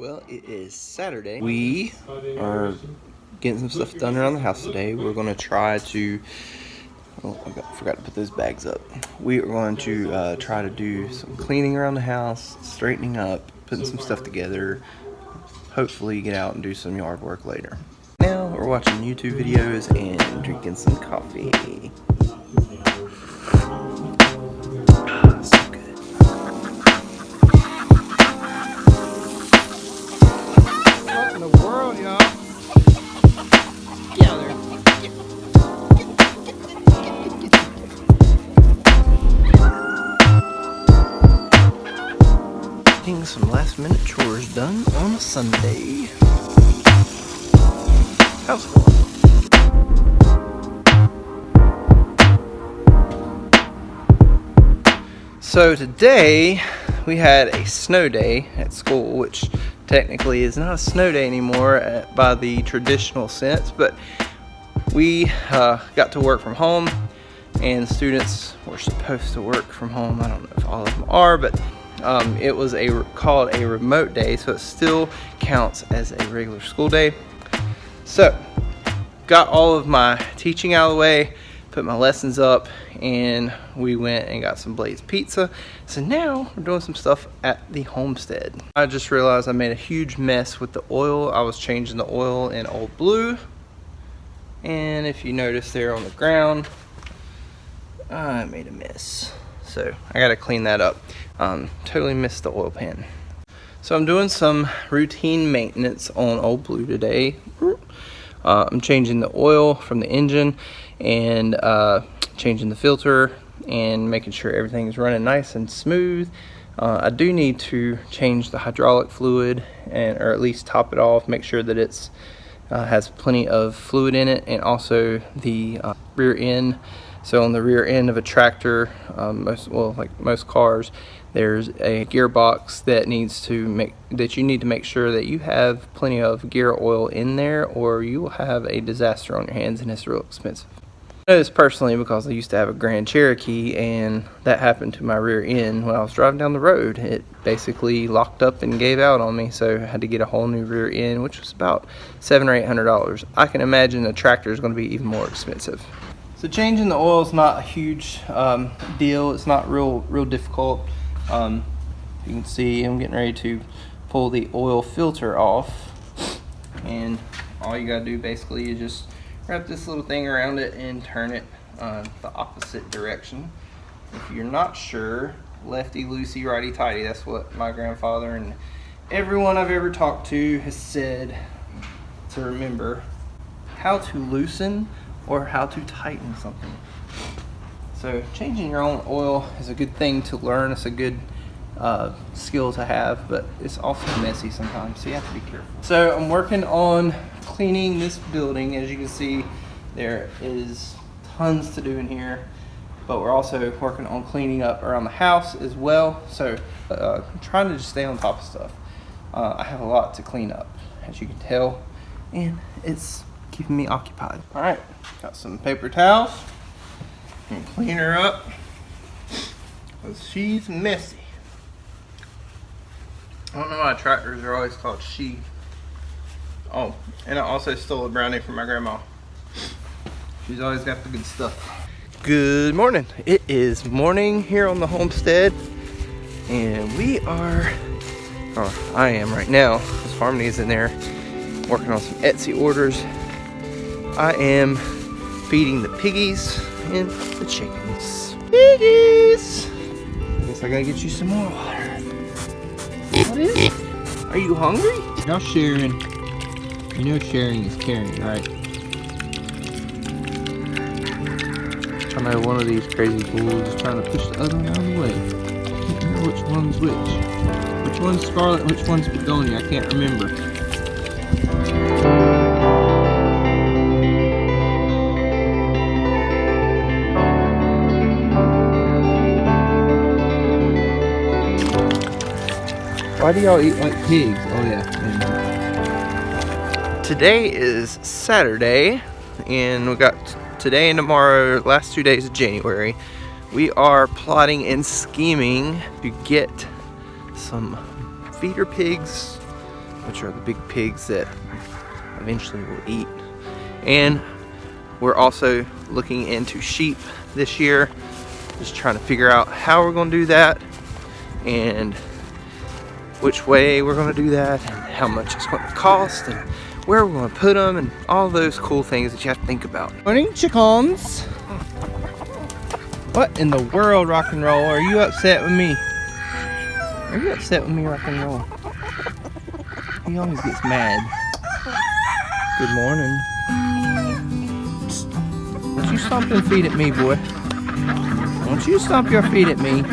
Well, it is Saturday. We are getting some stuff done around the house today. We're going to try to... Oh, I forgot to put those bags up. We are going to try to do some cleaning around the house, straightening up, putting some stuff together. Hopefully get out and do some yard work later. Now we're watching YouTube videos and drinking some coffee. So good. What in the world, y'all? Get out there. Getting some last minute chores done on a Sunday. How's it going? So today we had a snow day at school, which technically is not a snow day anymore by the traditional sense, but we got to work from home, and students were supposed to work from home. I don't know if all of them are, but it was called a remote day, so it still counts as a regular school day. So got all of my teaching out of the way, put my lessons up, and we went and got some Blaze pizza. So now we're doing some stuff at the Homestead. I just realized I made a huge mess with the oil. I was changing the oil in Old Blue, and if you notice there on the ground, I made a mess. So I gotta clean that up. Totally missed the oil pan. So I'm doing some routine maintenance on Old Blue today. I'm changing the oil from the engine and changing the filter and making sure everything is running nice and smooth. I do need to change the hydraulic fluid, or at least top it off, make sure that it's has plenty of fluid in it, and also the rear end. So on the rear end of a tractor, like most cars, there's a gearbox that you need to make sure that you have plenty of gear oil in there, or you will have a disaster on your hands, and it's real expensive. I know this personally because I used to have a Grand Cherokee, and that happened to my rear end when I was driving down the road. It basically locked up and gave out on me, so I had to get a whole new rear end, which was about $700 or $800. I can imagine a tractor is going to be even more expensive. So changing the oil is not a huge deal. It's not real difficult. You can see I'm getting ready to pull the oil filter off, and all you gotta do basically is just wrap this little thing around it and turn it the opposite direction. If you're not sure, lefty loosey, righty tighty, that's what my grandfather and everyone I've ever talked to has said to remember how to loosen or how to tighten something. So changing your own oil is a good thing to learn. It's a good skill to have, but it's also messy sometimes, so you have to be careful. So I'm working on cleaning this building. As you can see, there is tons to do in here, but we're also working on cleaning up around the house as well. So I'm trying to just stay on top of stuff. I have a lot to clean up, as you can tell, and it's keeping me occupied. All right, got some paper towels and clean her up because she's messy. I don't know why tractors are always called she. Oh, and I also stole a brownie from my grandma. She's always got the good stuff. Good morning. It is morning here on the Homestead, and I am right now, because Harmony is in there working on some Etsy orders. I am feeding the piggies and the chickens. Piggies! I guess I gotta get you some more water. What is it? Are you hungry? Y'all sharing. You know sharing is caring, right? I know one of these crazy fools is trying to push the other one out of the way. I can't remember which one's which. Which one's Scarlet and which one's Begonia? I can't remember. Why do y'all eat like pigs? Oh yeah. Today is Saturday, and we got today and tomorrow, last 2 days of January. We are plotting and scheming to get some feeder pigs which are the big pigs that eventually we'll eat. And we're also looking into sheep this year, just trying to figure out how we're going to do that and which way we're going to do that and how much it's going to cost and where we're going to put them and all those cool things that you have to think about. Morning, chickens. What in the world, Rock and Roll? Are you upset with me? Are you upset with me, Rock and Roll? He always gets mad. Good morning. Don't you stomp your feet at me, boy. Don't you stomp your feet at me.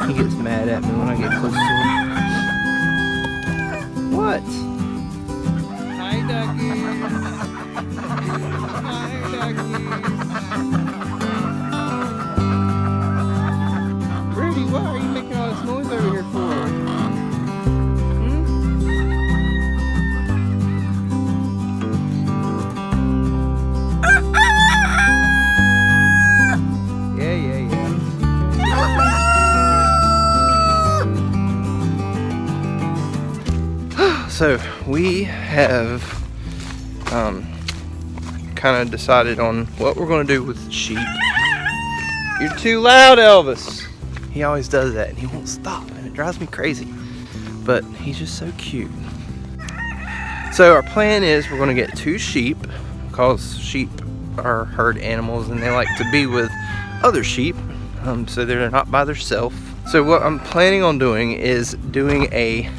He gets mad at me when I get close to him. What? Hi, Ducky. Hi, Ducky. Rudy, what are you making all this noise over here for? So we have kind of decided on what we're going to do with the sheep. You're too loud, Elvis. He always does that and he won't stop and it drives me crazy. But he's just so cute. So our plan is we're going to get 2 sheep because sheep are herd animals and they like to be with other sheep, so they're not by themselves. So what I'm planning on doing is doing a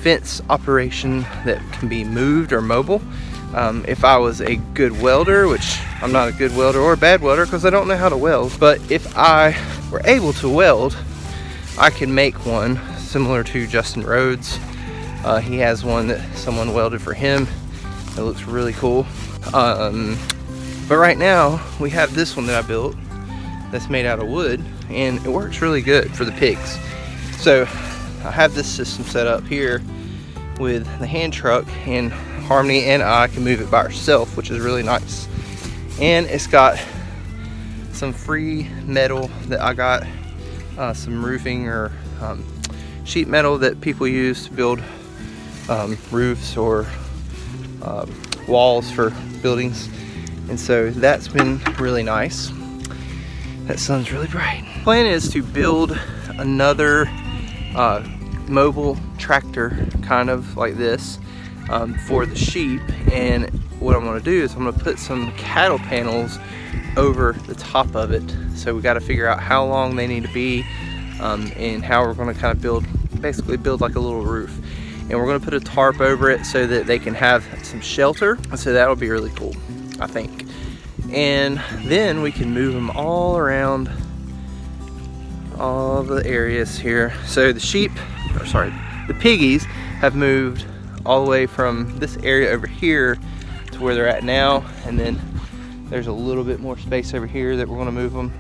fence operation that can be moved or mobile. If I was a good welder, which I'm not a good welder or a bad welder because I don't know how to weld, but if I were able to weld, I can make one similar to Justin Rhodes. He has one that someone welded for him. It looks really cool. But right now we have this one that I built that's made out of wood and it works really good for the pigs. So I have this system set up here with the hand truck, and Harmony and I can move it by ourselves, which is really nice. And it's got some free metal that I got, some roofing or sheet metal that people use to build roofs or walls for buildings. And so that's been really nice. That sun's really bright. The plan is to build another mobile tractor kind of like this for the sheep, and what I'm going to do is I'm going to put some cattle panels over the top of it. So we got to figure out how long they need to be and how we're going to kind of basically build like a little roof, and we're going to put a tarp over it so that they can have some shelter. So that'll be really cool, I think. And then we can move them all around all the areas here. So the sheep, or sorry, the piggies have moved all the way from this area over here to where they're at now, and then there's a little bit more space over here that we're going to move them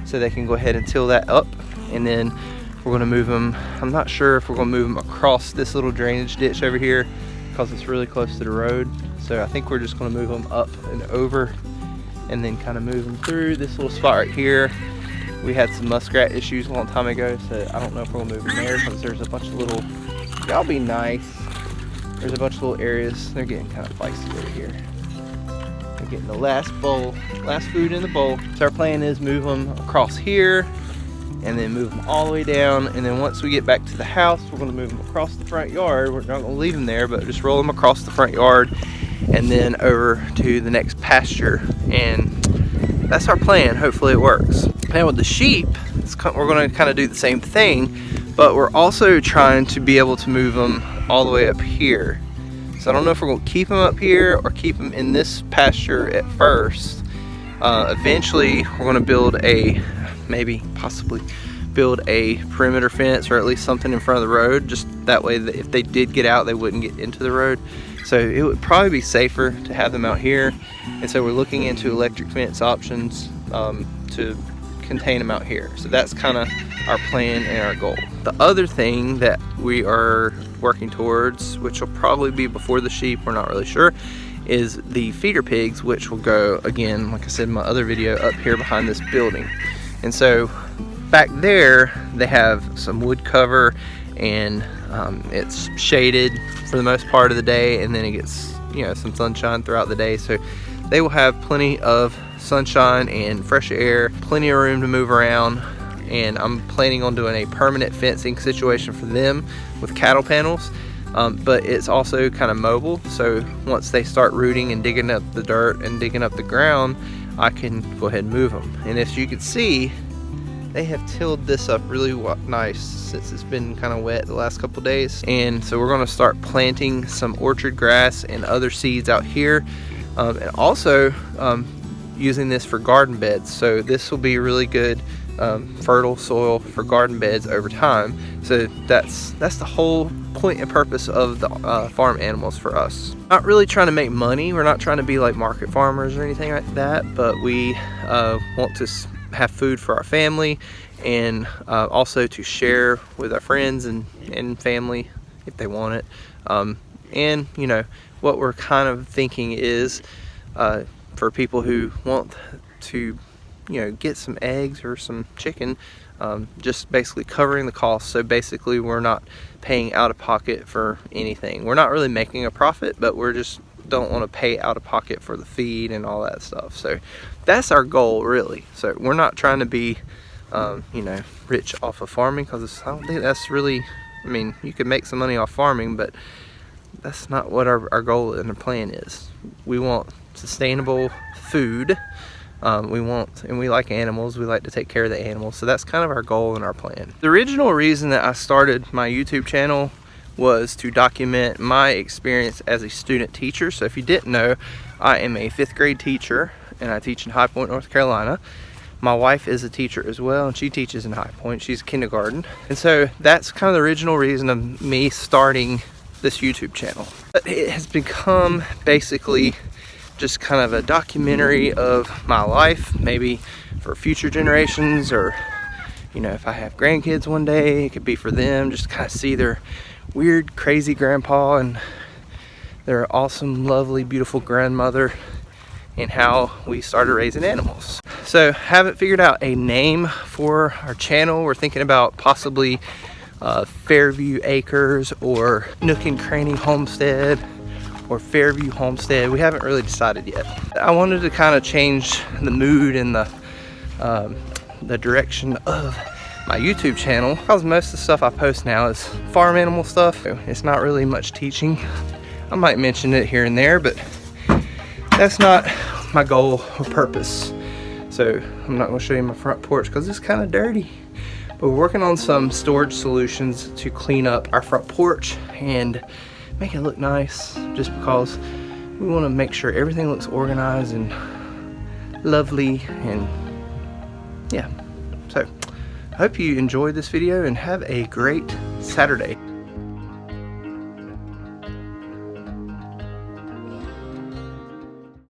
so they can go ahead and till that up, and then we're going to move them. I'm not sure if we're going to move them across this little drainage ditch over here because it's really close to the road, so I think we're just going to move them up and over and then kind of move them through this little spot right here. We had some muskrat issues a long time ago, so I don't know if we'll move them there because there's a bunch of little, y'all be nice. There's a bunch of little areas. They're getting kind of feisty over here. They're getting the last food in the bowl. So our plan is move them across here and then move them all the way down. And then once we get back to the house, we're gonna move them across the front yard. We're not gonna leave them there, but just roll them across the front yard and then over to the next pasture. And that's our plan. Hopefully it works. Now with the sheep, we're going to kind of do the same thing, but we're also trying to be able to move them all the way up here. So I don't know if we're going to keep them up here or keep them in this pasture at first. Eventually we're going to build possibly build a perimeter fence, or at least something in front of the road, just that way that if they did get out, they wouldn't get into the road. So it would probably be safer to have them out here, and so we're looking into electric fence options to contain them out here. So that's kind of our plan and our goal. The other thing that we are working towards, which will probably be before the sheep, we're not really sure, is the feeder pigs, which will go, again, like I said in my other video, up here behind this building. And so back there they have some wood cover and it's shaded for the most part of the day, and then it gets, you know, some sunshine throughout the day. So they will have plenty of sunshine and fresh air, plenty of room to move around. And I'm planning on doing a permanent fencing situation for them with cattle panels, but it's also kind of mobile, so once they start rooting and digging up the dirt and digging up the ground, I can go ahead and move them. And as you can see, they have tilled this up really nice since it's been kind of wet the last couple days. And so we're going to start planting some orchard grass and other seeds out here, and also using this for garden beds. So this will be really good fertile soil for garden beds over time. So that's the whole point and purpose of the farm animals for us. Not really trying to make money. We're not trying to be like market farmers or anything like that, but we want to have food for our family, and also to share with our friends and family if they want it. And you know, what we're kind of thinking is for people who want to, you know, get some eggs or some chicken, just basically covering the cost. So basically we're not paying out of pocket for anything. We're not really making a profit, but we're just don't want to pay out of pocket for the feed and all that stuff. So that's our goal, really. So we're not trying to be you know, rich off of farming, because I don't think that's really, I mean, you can make some money off farming, but that's not what our goal and our plan is. We want sustainable food. We like animals. We like to take care of the animals. So that's kind of our goal and our plan. The original reason that I started my YouTube channel was to document my experience as a student teacher. So if you didn't know, I am a 5th grade teacher, and I teach in High Point, North Carolina. My wife is a teacher as well, and she teaches in High Point. She's kindergarten. And so that's kind of the original reason of me starting this YouTube channel. But it has become basically just kind of a documentary of my life, maybe for future generations, or, you know, if I have grandkids one day, it could be for them, just to kind of see their weird, crazy grandpa and their awesome, lovely, beautiful grandmother, and how we started raising animals. So haven't figured out a name for our channel. We're thinking about possibly Fairview Acres, or Nook and Cranny Homestead, or Fairview Homestead. We haven't really decided yet. I wanted to kind of change the mood and the direction of my YouTube channel, because most of the stuff I post now is farm animal stuff. It's not really much teaching. I might mention it here and there, but that's not my goal or purpose. So I'm not going to show you my front porch because it's kind of dirty. But we're working on some storage solutions to clean up our front porch and make it look nice, just because we want to make sure everything looks organized and lovely. And yeah, so I hope you enjoyed this video and have a great Saturday.